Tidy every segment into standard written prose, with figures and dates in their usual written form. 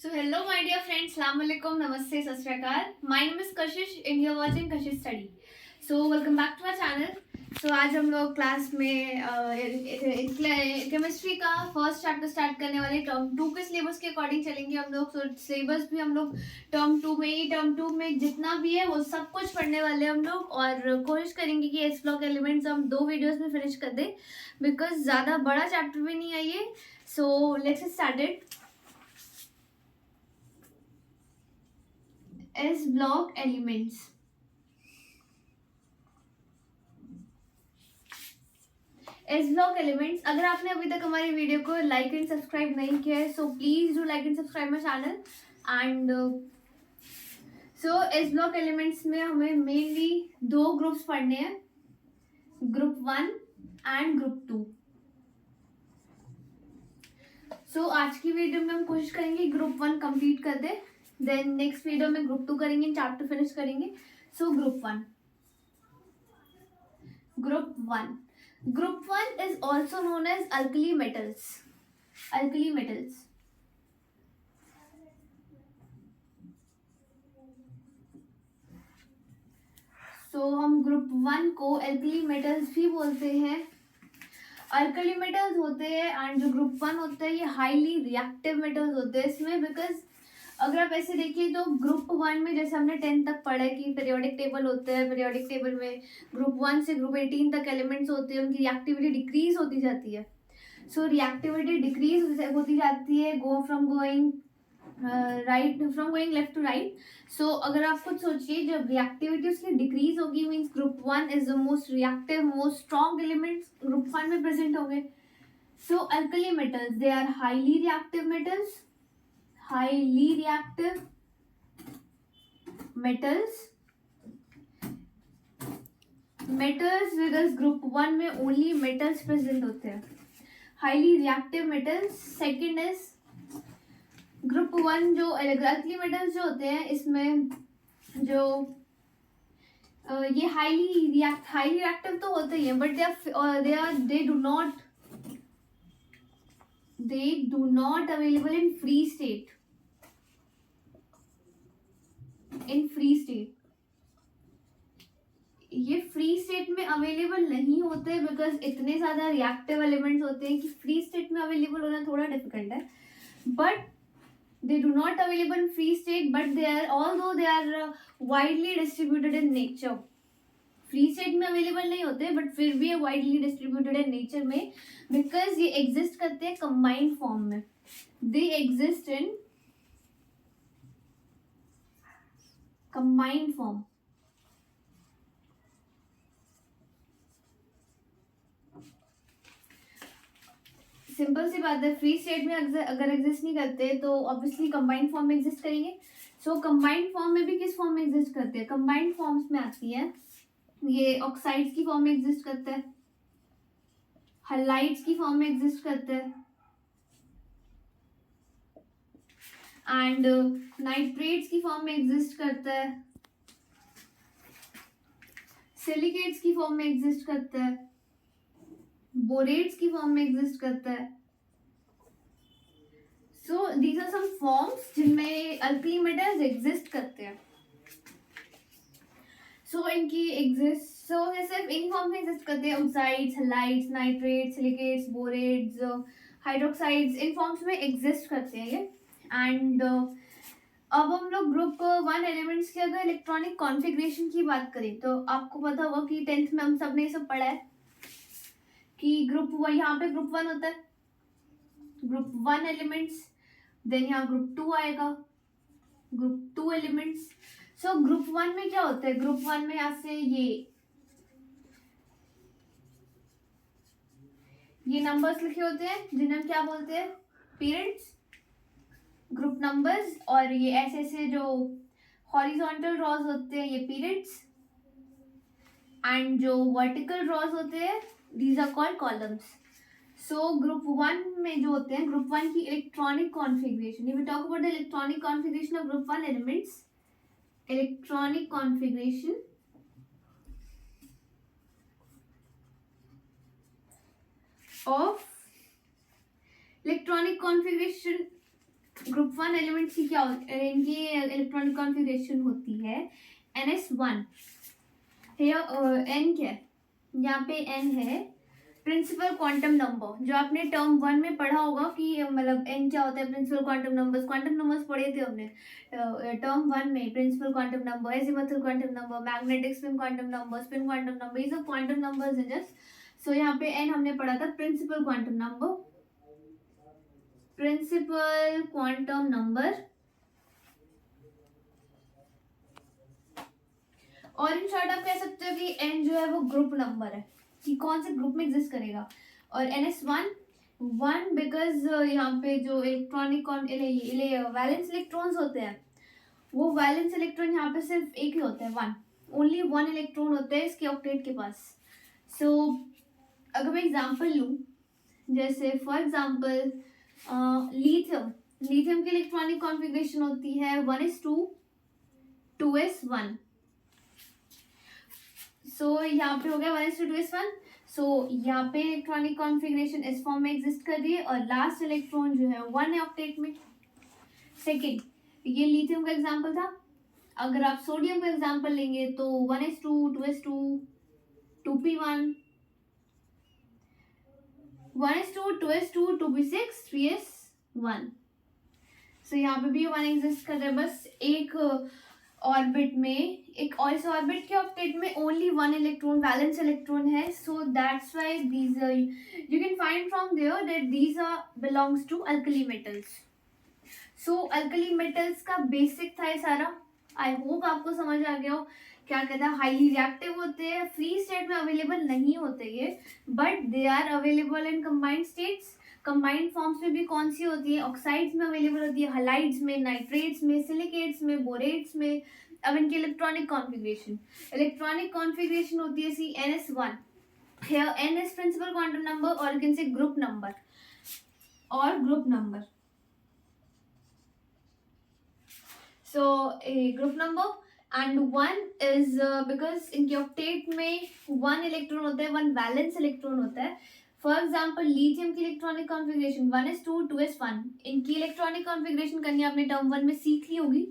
So hello my dear friends, Assalamu alaikum, Namaste, Sat Sri Akal. My name is Kashish and you are watching Kashish Study. So welcome back to our channel. So आज हम लोग class में chemistry का first chapter start करने वाले term 2 के syllabus के according चलेंगे हम लोग. तो सिलेबस भी हम लोग टर्म 2 में जितना भी है वो सब कुछ पढ़ने वाले हम लोग और कोशिश करेंगे कि एस ब्लॉक एलिमेंट्स हम 2 वीडियोस में फिनिश कर दें बिकॉज ज़्यादा बड़ा चैप्टर भी नहीं है ये. So let's start it. S block elements. S block elements, अगर आपने अभी तक हमारी वीडियो को लाइक एंड सब्सक्राइब नहीं किया है so please do like and subscribe my channel. And so S block elements में हमें मेनली 2 ग्रुप्स पढ़ने हैं, ग्रुप 1 एंड ग्रुप 2. सो आज की वीडियो में हम कोशिश करेंगे ग्रुप 1 कंप्लीट कर दे, देन नेक्स्ट वीडियो में ग्रुप 2 करेंगे, चैप्टर फिनिश करेंगे. सो group 1. Group 1 is also known as alkali metals. Alkali metals. So हम ग्रुप 1 को alkali metals भी बोलते हैं. अल्कली मेटल्स होते हैं एंड जो ग्रुप 1 होता है ये हाईली रिएक्टिव मेटल्स होते हैं इसमें. बिकॉज अगर आप ऐसे देखिए तो ग्रुप 1 में जैसे हमने 10 तक पढ़ा है कि पीरियोडिक टेबल होता है, पीरियोडिक टेबल में ग्रुप 1 से ग्रुप 18 तक एलिमेंट्स होते हैं, उनकी रिएक्टिविटी डिक्रीज होती जाती है. सो रिएक्टिविटी डिक्रीज होती जाती है from going left to right. So अगर आप खुद सोचिए जब रिएक्टिविटी उसकी डिक्रीज होगी means group 1 is the most reactive most strong elements group 1 में प्रेजेंट होंगे. So alkali metals they are highly reactive metals because group 1 में ओनली मेटल्स प्रेजेंट होते हैं. Highly reactive metals. Second is group 1 जो alkali metals जो होते हैं इसमें जो ये हाईली रिएक्टिव तो होते ही हैं but they do not available in free state. ये फ्री स्टेट में अवेलेबल नहीं होते बिकॉज इतने ज्यादा रिएक्टिव एलिमेंट्स होते हैं कि फ्री स्टेट में अवेलेबल होना थोड़ा डिफिकल्ट है. But they do not available in free state but although they are widely distributed in nature. Free state में अवेलेबल नहीं होते बट फिर भी वाइडली डिस्ट्रीब्यूटेड है नेचर में बिकॉज ये एग्जिस्ट करते हैं कंबाइंड फॉर्म में. They exist in combined form. Simple सी बात है, फ्री स्टेट में अगर एग्जिस्ट नहीं करते तो ऑब्वियसली कंबाइंड फॉर्म में एग्जिस्ट करेंगे. सो कंबाइंड फॉर्म में भी किस फॉर्म में एग्जिस्ट करते हैं? कंबाइंड फॉर्म्स में आती है ये ऑक्साइड्स की फॉर्म में एग्जिस्ट करता है, हलाइड्स की फॉर्म में एग्जिस्ट करता है एंड नाइट्रेट्स की फॉर्म में एग्जिस्ट करता है, सिलिकेट्स की फॉर्म में एग्जिस्ट करता है, बोरेट्स की फॉर्म में एग्जिस्ट करता है. So these are some forms जिनमें अल्कली मेटल्स एग्जिस्ट करते हैं. सो इनकी ये सिर्फ इन फॉर्म में एग्जिस्ट करते हैं. Oxides, halides, nitrates, silicates, borates, hydroxides in forms में एग्जिस्ट करते हैं ये. एंड अब हम लोग ग्रुप 1 एलिमेंट्स की अगर इलेक्ट्रॉनिक कॉन्फ़िगरेशन की बात करें तो आपको पता होगा कि 10th में हम सब ने ये सब पढ़ा है कि यहाँ पे ग्रुप 1 होता है, ग्रुप 1 एलिमेंट्स, देन यहाँ ग्रुप 2 आएगा, ग्रुप 2 एलिमेंट्स. सो ग्रुप 1 में क्या होता है? ग्रुप 1 में यहाँ से ये नंबर्स लिखे होते हैं जिन्हें हम क्या बोलते हैं? Periods, group numbers. और ये ऐसे जो हॉरिजॉन्टल रॉज होते हैं ये पीरियड्स एंड जो वर्टिकल रॉज होते हैं these are called columns. So group 1 में जो होते हैं ग्रुप 1 की electronic configuration, we talk about the electronic configuration of group 1 elements. Electronic configuration of electronic configuration group one elements की क्या इनकी इलेक्ट्रॉनिक कॉन्फ़िगरेशन होती है NS1। एन क्या है, यहाँ पे एन है प्रिंसिपल क्वांटम नंबर, जो आपने टर्म वन में पढ़ा होगा कि मतलब एन क्या होता है, प्रिंसिपल क्वांटम नंबर्स पढ़े थे हमने टर्म वन में। Principal quantum number, azimuthal quantum number, magnetic spin quantum number, spin quantum number, ये सब क्वांटम नंबर्स हैं जस्ट। सो यहाँ पे एन हमने पढ़ा था principal quantum number, principal quantum number. और इन शॉर्ट आप कह सकते हो कि एन जो है वो ग्रुप नंबर है कि कौन से ग्रुप में एग्जिस्ट करेगा। और NS1 बिकॉज यहाँ पे जो इलेक्ट्रॉनिक वैलेंस इलेक्ट्रॉन्स होते हैं, वो वैलेंस इलेक्ट्रॉन यहाँ पे सिर्फ एक ही होता है, वन, ओनली वन इलेक्ट्रॉन होता है इसके ऑक्टेट के पास। सो अगर मैं एग्जांपल लूँ, जैसे फॉर एग्जांपल लिथियम की इलेक्ट्रॉनिक कॉन्फ़िगरेशन होती है 1s2 2s1। सो यहाँ पे हो गया 1s2 2s1। सो यहाँ पे इलेक्ट्रॉनिक कॉन्फ़िगरेशन इस फॉर्म में एग्जिस्ट कर रही है और लास्ट इलेक्ट्रॉन जो है 1 है ऑक्टेट में। सेकेंड, ये लिथियम का एग्जांपल था। अगर आप सोडियम का एग्जांपल लेंगे तो 1s2 2s2 2p1 1s2 2s2 2p6 3s1। सो यहाँ पे भी 1 एग्जिस्ट कर रहा है, बस एक ऑर्बिट में, एक और इस ऑर्बिट के ऑक्टेट में only one electron valence electron है। So that's why these you can find from there that these are belongs to alkali metals. So alkali metals का बेसिक था ये सारा। आई होप आपको समझ आ गया हो। क्या कहता है, हाईली रिएक्टिव होते हैं, फ्री स्टेट में अवेलेबल नहीं होते ये, but they are available in combined states. Combined forms में भी कौन सी होती है, ऑक्साइड्स में अवेलेबल होती है, हलाइड्स में, नाइट्रेट्स में, सिलिकेट्स में, बोरेट्स में। अब इनकी इलेक्ट्रॉनिक कॉन्फ़िगरेशन होती है सी NS1। Here N is principal quantum number or you can say group number or group number. So a group number and 1 is because इनके ऑक्टेट में 1 इलेक्ट्रॉन होता है, 1 वैलेंस इलेक्ट्रॉन होता है। फॉर एग्जाम्पल लिथियम की electronic configuration 1s2 2s1। इनकी electronic configuration करनी आपने टर्म 1 में सीख ली होगी,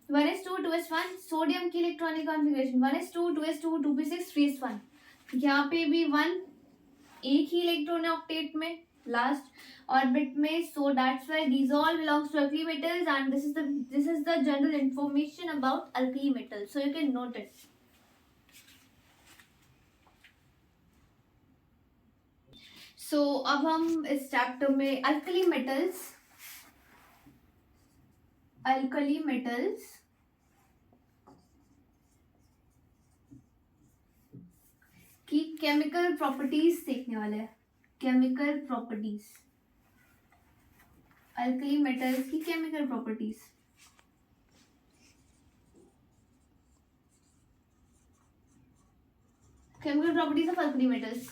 1s2 2s1। सोडियम की electronic configuration 1s2 2s2 2p6 3s1। यहाँ पे भी 1, एक ही इलेक्ट्रॉन है ऑक्टेट में लास्ट ऑर्बिट में। So that's why these all belongs to alkali metals and this is the general information about alkali metals, so you can note it. So अब हम इस चैप्टर में अल्कली मेटल्स की chemical properties देखने वाले हैं। Chemical properties, alkali metals की chemical properties. Chemical properties of alkali metals.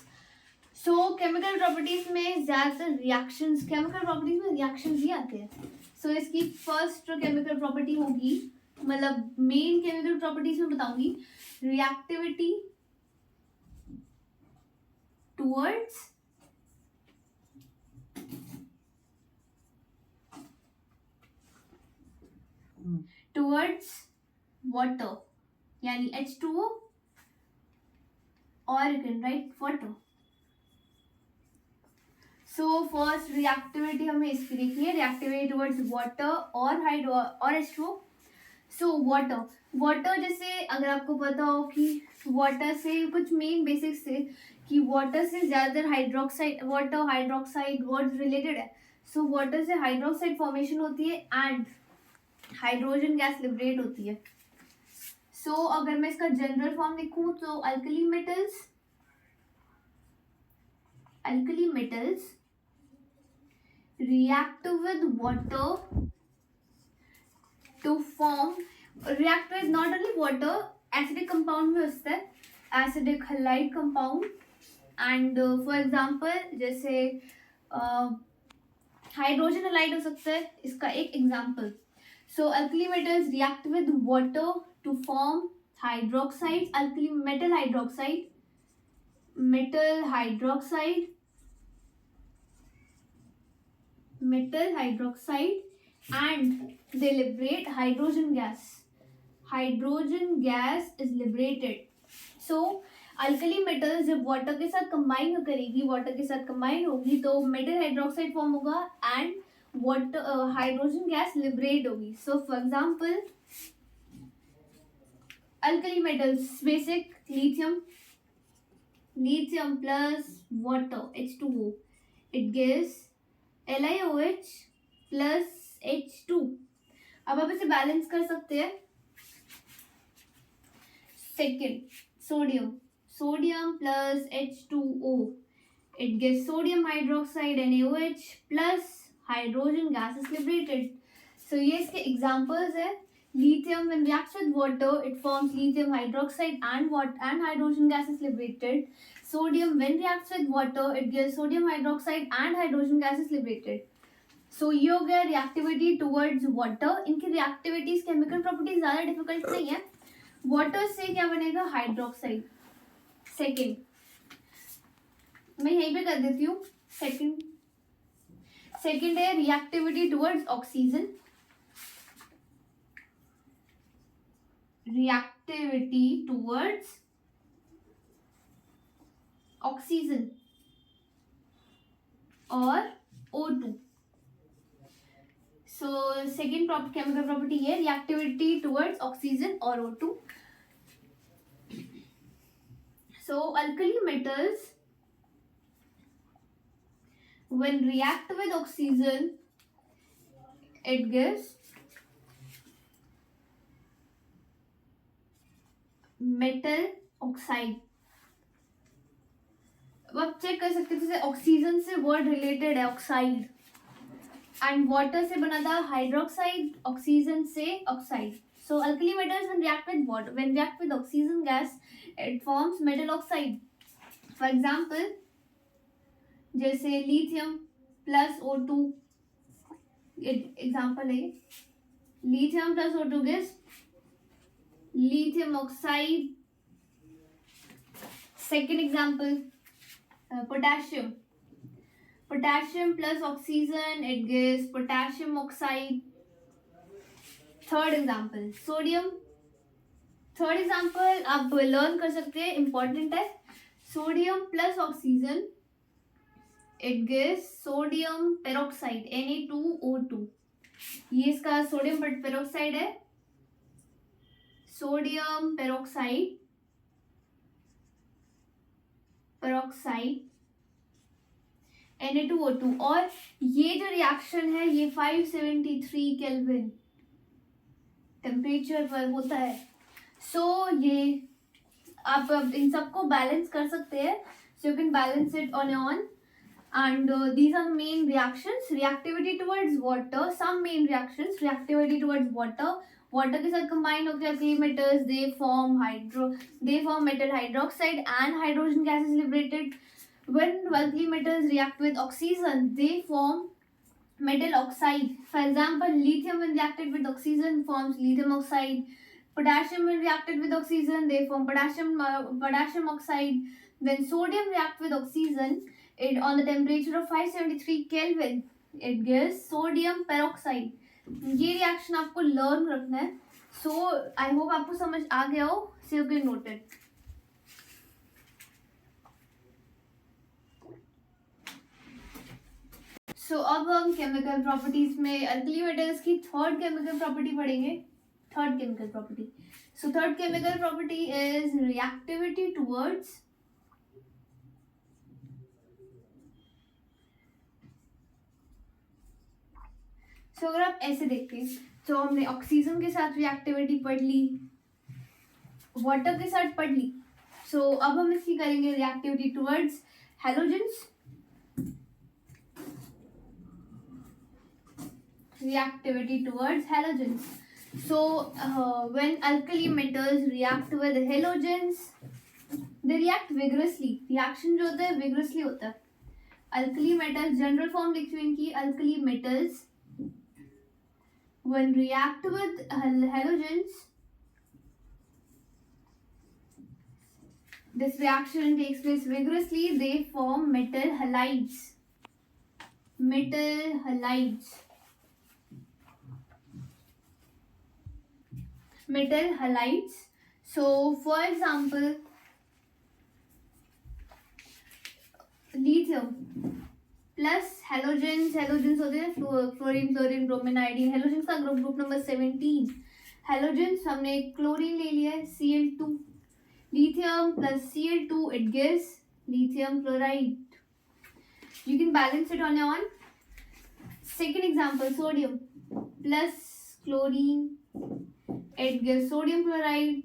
So chemical properties में ज्यादातर रिएक्शंस, केमिकल प्रॉपर्टीज में रिएक्शंस ही आते हैं। सो इसकी फर्स्ट केमिकल प्रॉपर्टी होगी, मतलब मेन केमिकल प्रॉपर्टीज में बताऊंगी, रिएक्टिविटी टुवर्ड्स वाटर, यानी H2O और you can write water. So first reactivity हमें इसकी देखनी है, रिएक्टिविटी टुवर्ड्स वाटर और H2O। सो वाटर जैसे अगर आपको पता हो कि वाटर से कुछ मेन बेसिक्स से कि वाटर से ज़्यादातर हाइड्रोक्साइड वर्ड रिलेटेड है। सो वाटर से हाइड्रोक्साइड फॉर्मेशन होती है एंड हाइड्रोजन गैस लिबरेट होती है। सो अगर मैं इसका जनरल फॉर्म लिखूं तो alkali metals react with water to form, react with not only water, acidic compound में होता है, acidic halide compound and for example जैसे हाइड्रोजन halide हो सकता है इसका एक example. So alkali metals react with water to form hydroxide, alkali metal hydroxide and they liberate hydrogen gas. Hydrogen gas is liberated. So alkali metals जब water के साथ combine करेगी, वाटर के साथ कंबाइन होगी तो मेटल हाइड्रोक्साइड फॉर्म होगा and water hydrogen gas liberate होगी. So for example alkali metals basic lithium plus water H2O, it gives LiOH plus H2. अब आप इसे बैलेंस कर सकते हैं. Second sodium plus H2O, it gives sodium hydroxide NaOH plus hydrogen gas is liberated. So ये इसके examples है. Lithium when reacts with water it forms lithium hydroxide and hydrogen gas is liberated. Sodium when reacts with water it gives sodium hydroxide and hydrogen gas is liberated. So ये हो गया reactivity towards water. इनकी reactivities chemical properties ज़्यादा difficult नहीं है. Water से क्या बनेगा? हाइड्रोक्साइड. सेकेंड मैं यहीं पे कर देती हूँ. सेकेंड है reactivity towards oxygen. Reactivity towards oxygen और O2. So second chemical property है रिएक्टिविटी टुवर्ड्स ऑक्सीजन और O2. So alkali metals when react with oxygen it gives metal oxide. अब आप चेक कर सकते हैं जैसे ऑक्सीजन से वर्ड रिलेटेड है ऑक्साइड एंड वाटर से बना था हाइड्रोक्साइड, ऑक्सीजन से oxide. So alkali metals when react with water, when react with oxygen gas, it forms metal oxide. For example, जैसे lithium plus O2. Example है lithium plus O2 gives lithium oxide. Second example, potassium. Potassium plus oxygen it gives potassium oxide. Third example sodium. Third example आप learn कर सकते हैं, important है. Sodium plus oxygen it gives sodium peroxide Na2O2. ये इसका sodium peroxide है. Sodium peroxide Na2O2. और ये जो रिएक्शन है ये 573 केल्विन टेम्परेचर पर होता है. सो ये आप इन सबको बैलेंस कर सकते हैं. So you can balance it on on and these are main reactions. Reactivity towards water, some main reactions. Reactivity towards water, water के साथ कंबाइन होकर alkali metals they form metal hydroxide and hydrogen gas is liberated. When alkali metals react with oxygen they form metal oxide. For example, lithium when reacted with oxygen forms lithium oxide. Potassium when reacted with oxygen they form potassium oxide. When sodium reacts with oxygen, it on the temperature of 573 Kelvin it gives sodium peroxide. ये reaction आपको learn रखना है. सो आई hope आपको समझ आ गया हो. So you can note it. So अब हम केमिकल प्रॉपर्टीज में अल्कली मेटल्स की थर्ड केमिकल प्रॉपर्टी पढ़ेंगे. Third chemical property. So third chemical property is reactivity towards so अगर आप ऐसे देखते हैं तो हमने ऑक्सीजन के साथ रिएक्टिविटी पढ़ ली, वाटर के साथ पढ़ ली. सो अब हम इसकी करेंगे reactivity towards halogens. Reactivity towards halogens. So when alkali metals react with halogens they react vigorously. reaction जो होता है vigorously होता है. alkali metals general form लिखी हुई इनकी. alkali metals when react with halogens this reaction takes place vigorously. They form metal halides. metal halides. So for example, lithium plus halogens होते हैं fluorine chlorine bromine iodine. Halogens का group number 17. Halogens हमने chlorine ले लिया है Cl2. Lithium plus Cl2 it gives lithium chloride. You can balance it on your own. Second example, sodium plus chlorine it gives sodium chloride.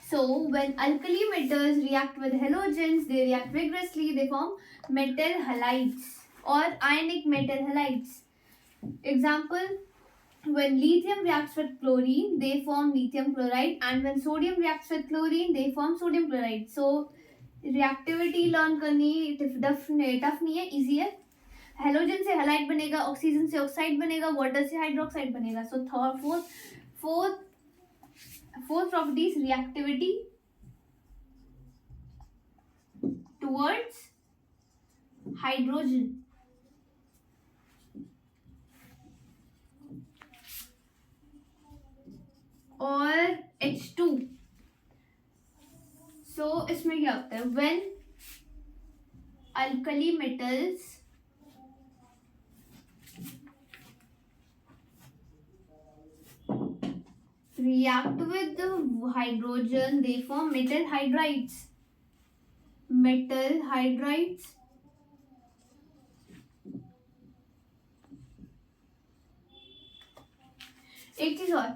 So when alkali metals react with halogens, they react vigorously, they form metal halides or ionic metal halides. Example, when lithium reacts with chlorine, they form lithium chloride, and when sodium reacts with chlorine, they form sodium chloride. So reactivity learn करनी tough नहीं है, easy है. Halogen से halide बनेगा, oxygen से oxide बनेगा, water से hydroxide बनेगा. सो fourth property is reactivity towards hydrogen. और H2. So इसमें क्या होता है, when alkali metals react with the hydrogen, they form metal hydrides. Metal hydrides. एक चीज और,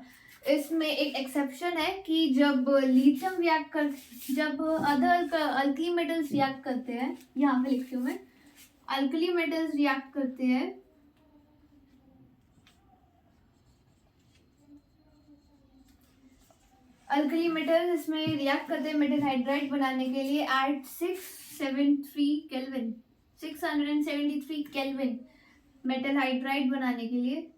इसमें एक एक्सेप्शन है कि जब लिथियम रिएक्ट कर, जब अदर अल्कली मेटल्स रिएक्ट करते हैं, यहाँ पे लिखती हूँ मैं, अल्कली मेटल्स रिएक्ट करते हैं अल्कली मेटल्स इसमें रिएक्ट करते हैं मेटल हाइड्राइड बनाने के लिए एट 673 केल्विन मेटल हाइड्राइड बनाने के लिए.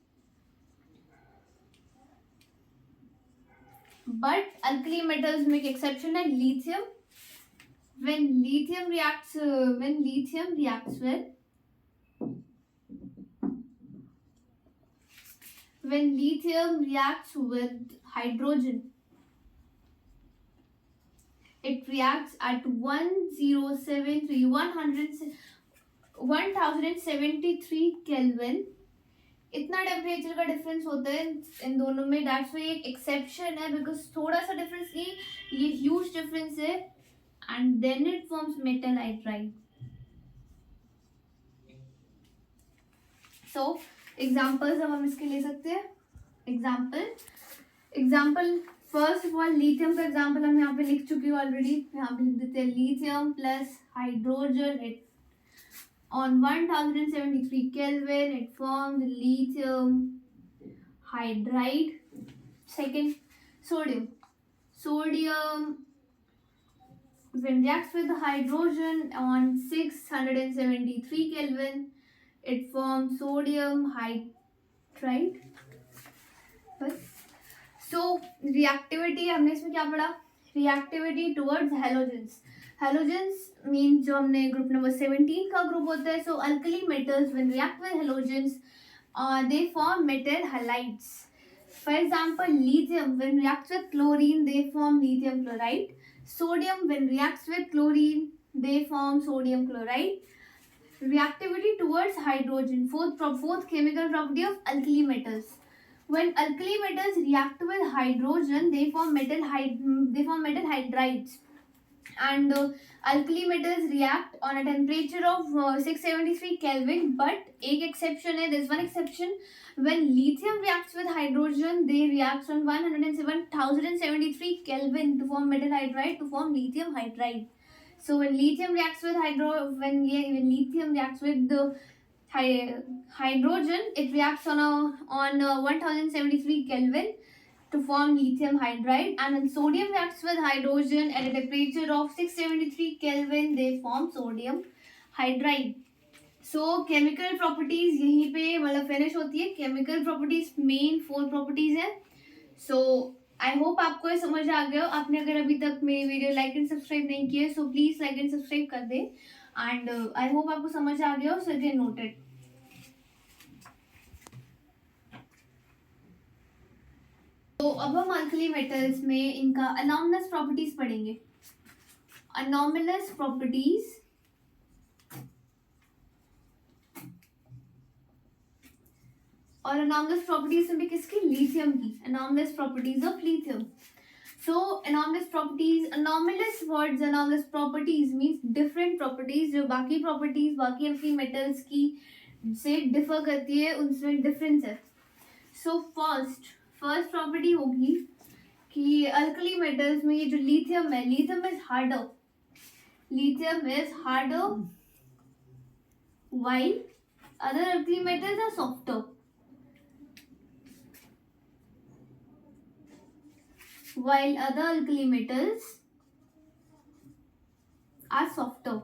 बट अल्कली मेटल्स में एक एक्सेप्शन है, lithium. when lithium reacts with hydrogen, it reacts at 1073 kelvin. इतना टेम्परेचर का डिफरेंस होता है इन दोनों में. दैट्स वाई एक एक्सेप्शन है, बिकॉज थोड़ा सा डिफरेंस नहीं, ये ह्यूज डिफरेंस है. And then it forms metal hydride. So examples अब हम इसके ले सकते हैं. Example first of all, lithium का एग्जांपल हम यहाँ पे लिख चुके हैं ऑलरेडी. यहाँ पे लिख देते हैं lithium plus hydrogen, it on 1073 Kelvin it forms lithium hydride. Second, sodium when reacts with the hydrogen on 673 Kelvin it forms sodium hydride. बस. So reactivity हमने इसमें क्या पढ़ा, reactivity towards halogens. Halogens means जो हमने ग्रुप नंबर 17 का group होता है. So alkali metals when react with halogens they form metal halides. For example, lithium when reacts with chlorine they form lithium chloride. Sodium when reacts with chlorine they form sodium chloride. Reactivity towards hydrogen, fourth chemical property of alkali metals. When alkali metals react with hydrogen, they form metal hydrides. And alkali metals react on a temperature of 673 Kelvin. But एक exception है, there's one exception. When lithium reacts with hydrogen, they react on 1073 Kelvin to form metal hydride, to form lithium hydride. So when lithium reacts with the hydrogen, it reacts on 1073 Kelvin to form lithium hydride. And when sodium reacts with hydrogen at a temperature of 673 Kelvin, they form sodium hydride. So chemical properties यहीं पे मतलब finish होती है. chemical properties main 4 properties है. So आई hope आपको ये समझ आ गया हो. आपने अगर अभी तक मेरी वीडियो लाइक एंड सब्सक्राइब नहीं किए, so please like and subscribe कर दे. एंड आई होप आपको समझ आ गया हो. सो गेट नोटेड. तो अब हम अल्कली मेटल्स में इनका अनॉमलस प्रॉपर्टीज पढ़ेंगे। अनॉमलस प्रॉपर्टीज और अनॉमलस प्रॉपर्टीज में भी किसकी? लिथियम की। Anomalous properties of lithium. So anomalous properties, anomalous words, anomalous properties means different properties, जो बाकी प्रॉपर्टीज बाकी अल्कली मेटल्स की से डिफर करती है, उनमें डिफरेंस है। सो फर्स्ट प्रॉपर्टी होगी कि अल्कली मेटल्स में ये जो लिथियम है, lithium is harder, lithium is harder while other alkali metals are softer. While other alkali metals are softer.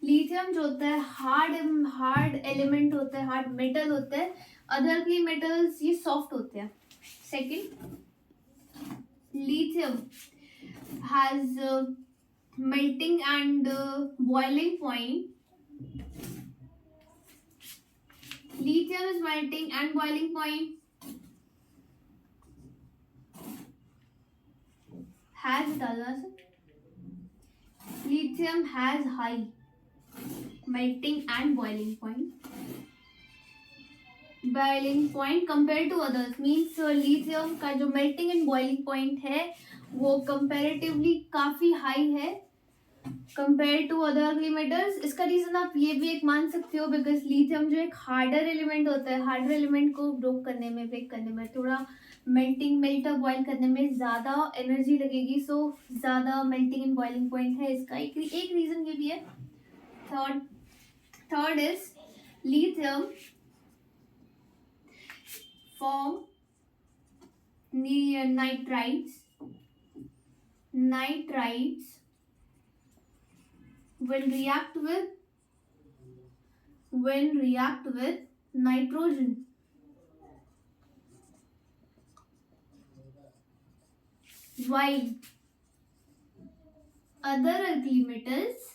Lithium जो होता है हार्ड एलिमेंट होता है, हार्ड मेटल होता है। अदर alkali metals ये सॉफ्ट होते हैं। Second, lithium has melting and boiling point. Lithium is melting and boiling point has lithium has high melting and boiling point compared to others, means lithium का जो melting and boiling point है वो comparatively काफी high है compare to other alkali metals. इसका reason आप ये भी एक मान सकते हो, बिकॉज लिथियम जो एक हार्डर एलिमेंट होता है, हार्डर एलिमेंट को ब्रेक करने में, थोड़ा मेल्ट और बॉईल करने में ज़्यादा एनर्जी लगेगी, सो ज़्यादा मेल्टिंग एंड बॉइलिंग पॉइंट है इसका। एक रीज़न ये भी है। Third is lithium form nitrides when react with nitrogen, while other alkali metals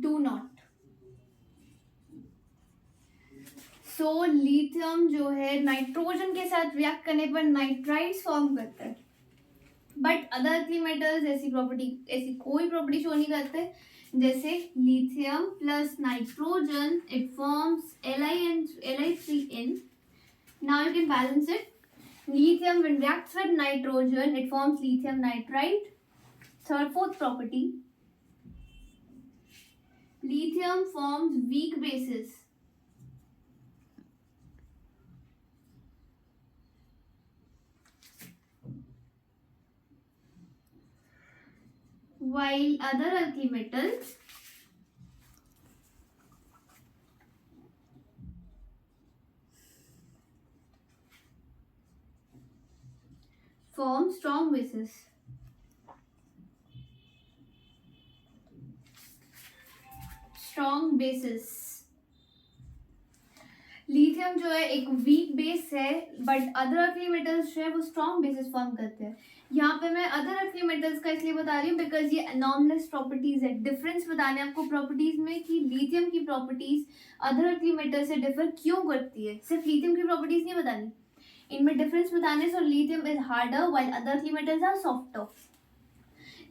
do not. So lithium जो है नाइट्रोजन के साथ रिएक्ट करने पर नाइट्राइड्स फॉर्म करता है, बट अदर अल्कली मेटल्स ऐसी कोई प्रॉपर्टी शो नहीं करते। जैसे lithium plus nitrogen it forms Li3n. Now you can balance it. Lithium when reacts with nitrogen it forms lithium nitride. Fourth property, lithium forms weak bases while other alkali metals form strong bases. Lithium जो है एक weak base है, but other alkali metals जो है वो strong bases form करते हैं। यहाँ पे मैं अदर अल्कली मेटल्स का इसलिए बता रही हूँ बिकॉज ये अनॉमलस प्रॉपर्टीज है। डिफरेंस बताने आपको प्रॉपर्टीज में कि लिथियम की प्रॉपर्टीज अदर अल्कली मेटल से डिफर क्यों करती है, सिर्फ लिथियम की प्रॉपर्टीज नहीं बतानी, इनमें डिफरेंस बताने। So lithium is harder while other alkali metals are softer.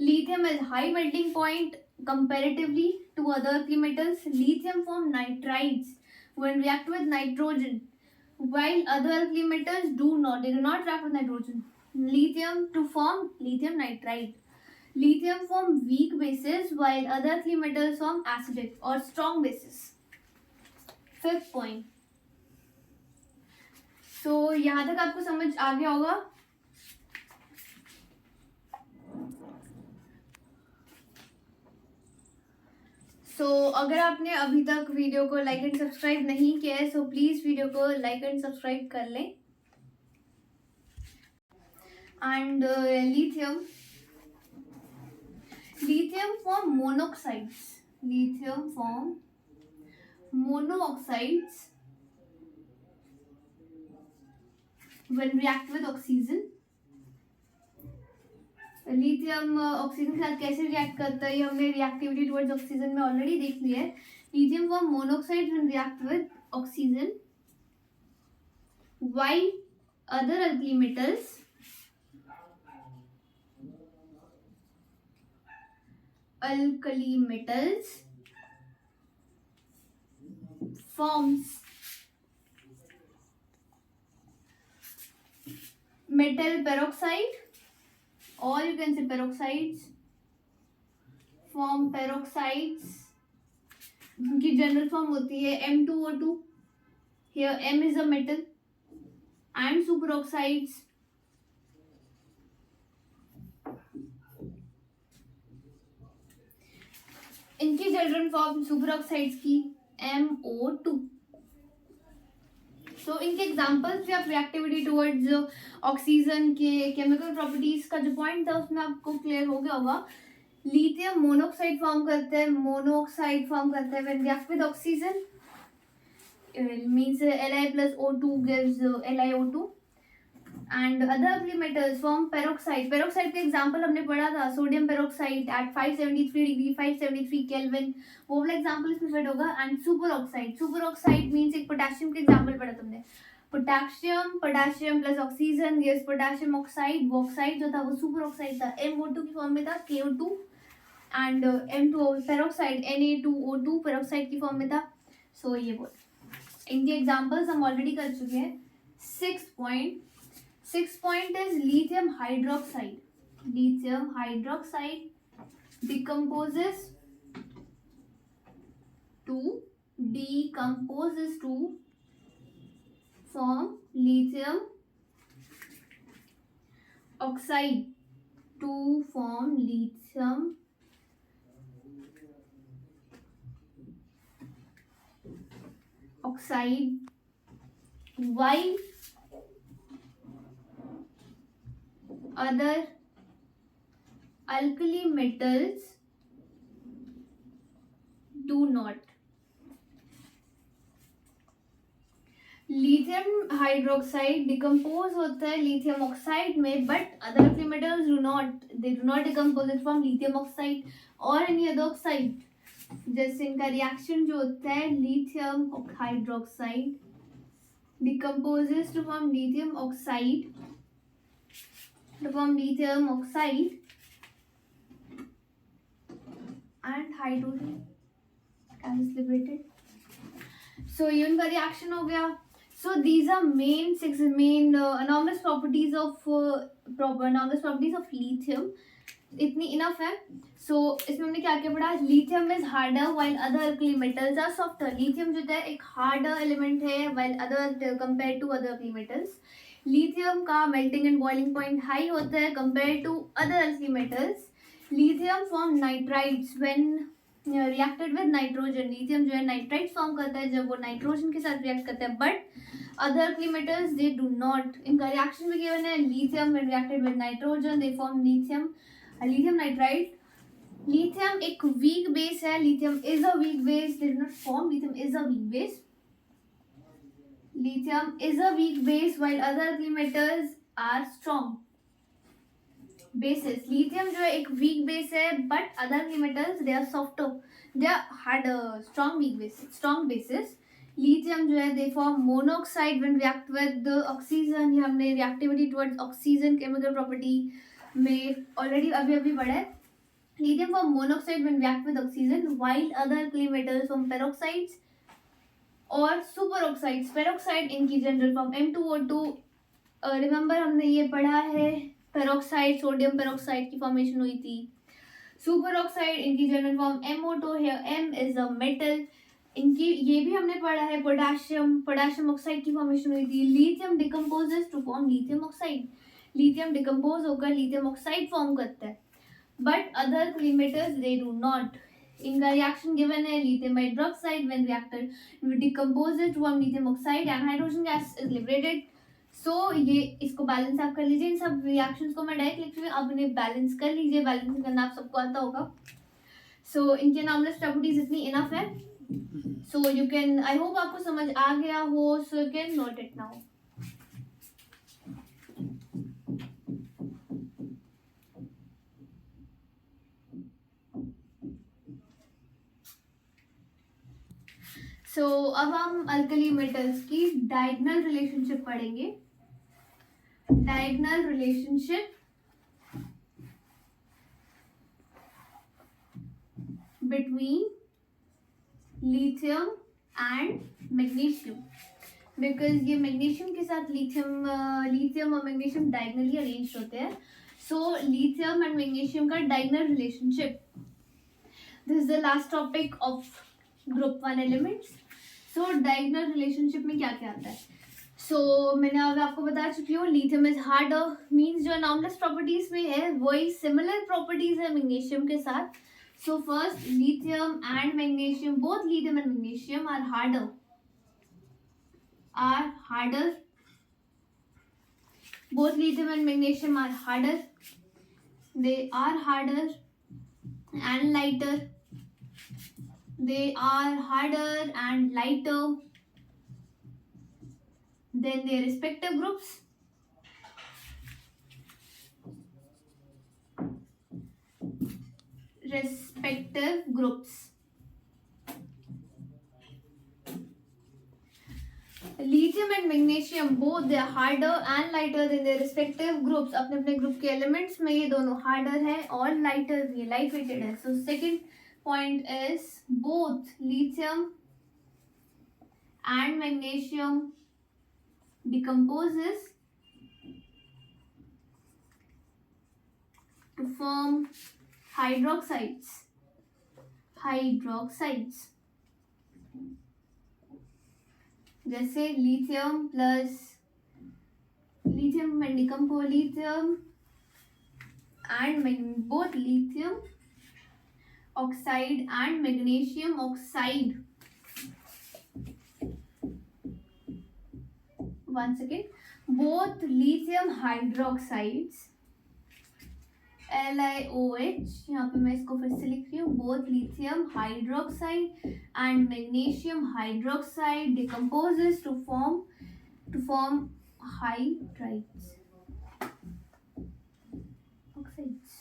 Lithium is high melting point comparatively to other alkali metals. Lithium form nitrides when react with nitrogen, while other alkali metals do not react with nitrogen. Lithium to form lithium nitride. Lithium form weak bases while other alkali metals form acidic or strong bases. Fifth point. So यहाँ तक आपको समझ आ गया होगा। अगर आपने अभी तक वीडियो को लाइक एंड सब्सक्राइब नहीं किया है, सो प्लीज वीडियो को लाइक एंड सब्सक्राइब कर लें। And lithium form monoxides when react with oxygen, lithium oxygen के साथ कैसे रिएक्ट करता है, ये हमने रिएक्टिविटी टुवर्ड्स ऑक्सीजन में ऑलरेडी देख लिया है. Lithium form monoxide when react with oxygen, while other alkali metals forms metal peroxide, or you can say peroxides, form peroxides जिनकी जनरल फॉर्म होती है M2O2. Here M is a metal, and superoxides इनकी general form सुपरऑक्साइड्स की MO2. सो इनके examples भी आप reactivity towards oxygen के chemical properties का जो पॉइंट था उसमें आपको क्लियर हो गया होगा. लिथियम मोनोऑक्साइड फॉर्म करता है, मोनोऑक्साइड फॉर्म करता है when react with oxygen, means Li plus O2 gives LiO2. And other alkali metals form peroxide. Peroxide का एग्जांपल हमने पढ़ा था, sodium peroxide at 573 degree 573 kelvin, वो वाला एग्जांपल इसमें फिट होगा. And superoxide, superoxide means एक potassium के एग्जांपल पढ़ा तुमने, potassium plus oxygen gives potassium oxide. वो ऑक्साइड जो था वो सुपर ऑक्साइड था, MO2 की फॉर्म में था, KO2. And M2O peroxide Na2O2 peroxide की फॉर्म में था. सो ये बोल इनके एग्जांपल्स हम ऑलरेडी कर चुके हैं. 6 point is lithium hydroxide. Lithium hydroxide decomposes to form lithium oxide, to form lithium oxide, while other alkali metals do not. Lithium hydroxide decompose होता है लिथियम ऑक्साइड में, but other alkali metals do not, they do not decompose it from lithium oxide or any other oxide. जैसे इनका reaction जो होता है, lithium hydroxide decomposes to form lithium oxide, and hydrogen is liberated. So ये उनका reaction हो गया. So these are six main anomalous properties of lithium. इतनी इनफ है. सो इसमें हमने क्या क्या पढ़ा. Lithium is harder while other alkali metals are softer. Lithium जो है एक हार्डर एलिमेंट है while other compare to other alkali metals. Lithium का melting and boiling point high होता है compare to other alkali metals. Lithium form nitrides when reacted with nitrogen. Lithium जो है nitrides form करता है जब वो नाइट्रोजन के साथ रिएक्ट करता है, but other alkali metals they do not. इनका रिएक्शन भी गिवन है. Lithium when reacted with nitrogen they form lithium nitride. Lithium एक वीक बेस है. Lithium is a weak base, they do not form. Lithium is a weak base. Lithium is a weak base while other alkali metals are strong bases. Lithium जो है एक weak base है, but other alkali metals they are softer, they are hard strong bases. Lithium जो है they form monoxide when react with oxygen. ये हमने reactivity towards oxygen chemical property में already अभी पढ़ा है. Lithium form monoxide when react with oxygen while other alkali metals form peroxides और super oxides. Peroxide इनकी जनरल फॉर्म M2O2. रिमेंबर हमने ये पढ़ा है, पेरोक्साइड सोडियम पेरोक्साइड की फॉर्मेशन हुई थी. सुपर ऑक्साइड इनकी जनरल फॉर्म MO2 है. M is a metal. इनकी ये भी हमने पढ़ा है, पोटेशियम ऑक्साइड की फॉर्मेशन हुई थी. Lithium decomposes to form lithium oxide. Lithium decompose होकर लिथियम ऑक्साइड फॉर्म करता है, but other alkali metals they do not. इनका रिएक्शन गिवन है. Lithium hydroxide when reacted decomposes to form lithium oxide and hydrogen gas is liberated. So ये इसको balance आप कर लीजिए. इन सब रिएक्शंस को मैं डायरेक्ट लिख रही हूँ, आप इन्हें बैलेंस कर लीजिए. बैलेंस करना आप सबको आता होगा. सो इनके अनॉमलस प्रॉपर्टीज इतनी इनफ है. So you can, I hope आपको समझ आ गया हो. So you can note it now. So अब हम अल्कली मेटल्स की डायगोनल रिलेशनशिप पढ़ेंगे. Diagonal relationship between lithium and magnesium, because ये मैग्नीशियम के साथ लिथियम और मैग्नीशियम डायगोनली अरेंज होते हैं. सो लिथियम एंड मैग्नीशियम का diagonal relationship. This is the last topic of group 1 elements. So diagonal relationship में क्या क्या आता है. सो मैंने अब आपको बता चुकी हूँ लिथियम इज हार्डर, मीन्स जो अनॉमलस प्रॉपर्टीज में है वही सिमिलर प्रॉपर्टीज है मैग्नीशियम के साथ. So first, lithium and magnesium, both lithium and magnesium are harder. Both lithium and magnesium are harder. They are harder and lighter. They are harder and lighter than their respective groups. Lithium and magnesium both they are harder and lighter than their respective groups. अपने अपने group के elements में ये दोनों harder है और lighter भी है, light weighted है. So second point is both lithium and magnesium decomposes to form hydroxides. जैसे lithium and decompose lithium and both lithium oxide and magnesium oxide. Once again, both lithium hydroxides LiOH, यहाँ पे मैं इसको फिर से लिख रही हूँ. Both lithium hydroxide and magnesium hydroxide decomposes to form hydrides oxides.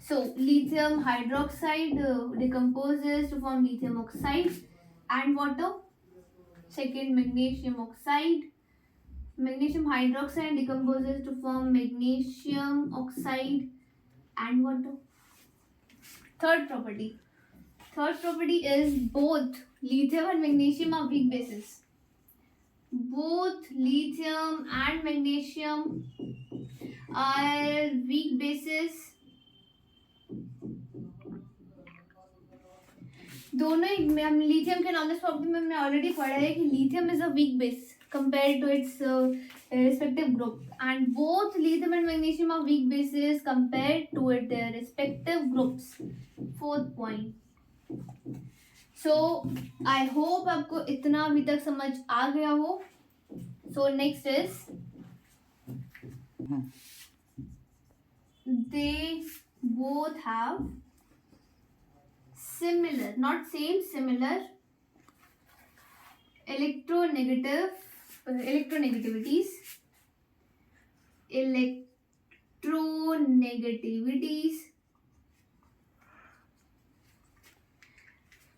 So lithium hydroxide decomposes to form lithium oxide and water. Second, magnesium oxide. Magnesium hydroxide decomposes to form magnesium oxide and water. Third property is both lithium and magnesium are weak bases. Both lithium and magnesium are weak bases. दोनों ही lithium के knowledge property में हमने already पढ़ा है कि lithium is a weak base compared to its respective group, and both lithium and magnesium are weak bases compared to their respective groups. Fourth point. So I hope आपको इतना अभी तक समझ आ गया हो. So next is they both have similar, not same, similar electronegativities.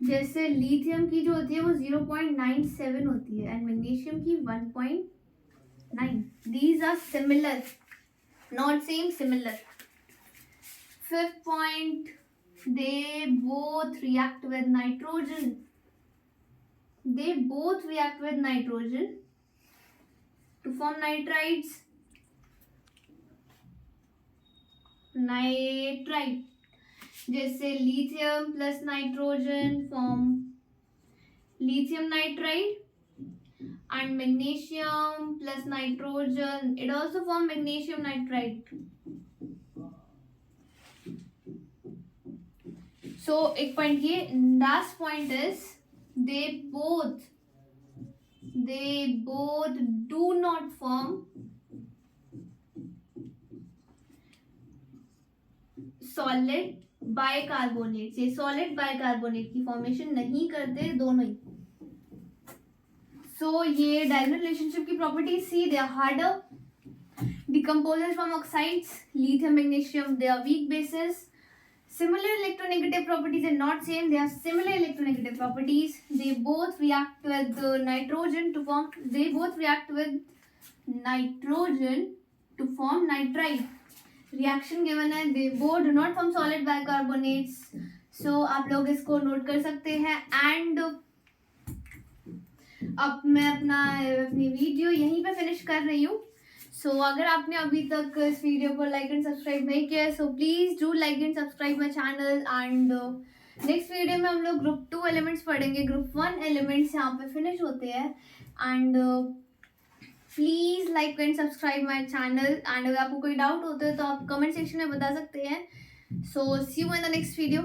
जैसे lithium की जो होती है वो 0.97 होती है एंड मैग्नीशियम की 1.9. These are similar, not same, similar. Fifth point, they both react with nitrogen. To form nitrides. जैसे lithium plus nitrogen form lithium nitride and magnesium plus nitrogen it also form magnesium nitride. So एक point ये. Last point is they both do not form solid bicarbonate. ये solid bicarbonate की formation नहीं करते दोनों ही. So ये diagonal relationship की प्रॉपर्टीज सी. they are harder, decomposes from oxides. Lithium, magnesium, they are weak bases. Similar electronegative properties are not same. They have similar electronegative properties. They both react with nitrogen to form. They both react with nitrogen to form nitride. Reaction given है. They both do not form solid bicarbonates. So आप लोग इसको note कर सकते हैं. And अब मैं अपनी वीडियो यहीं पे फिनिश कर रही हूँ. सो अगर आपने अभी तक इस वीडियो को लाइक एंड सब्सक्राइब नहीं किया है, so please do like and subscribe my channel. And next video में हम लोग ग्रुप 2 एलिमेंट्स पढ़ेंगे. ग्रुप 1 एलिमेंट्स यहाँ पे फिनिश होते हैं. And please like and subscribe my channel. And अगर आपको कोई डाउट होता है तो आप कमेंट सेक्शन में बता सकते हैं. So see you in the next video.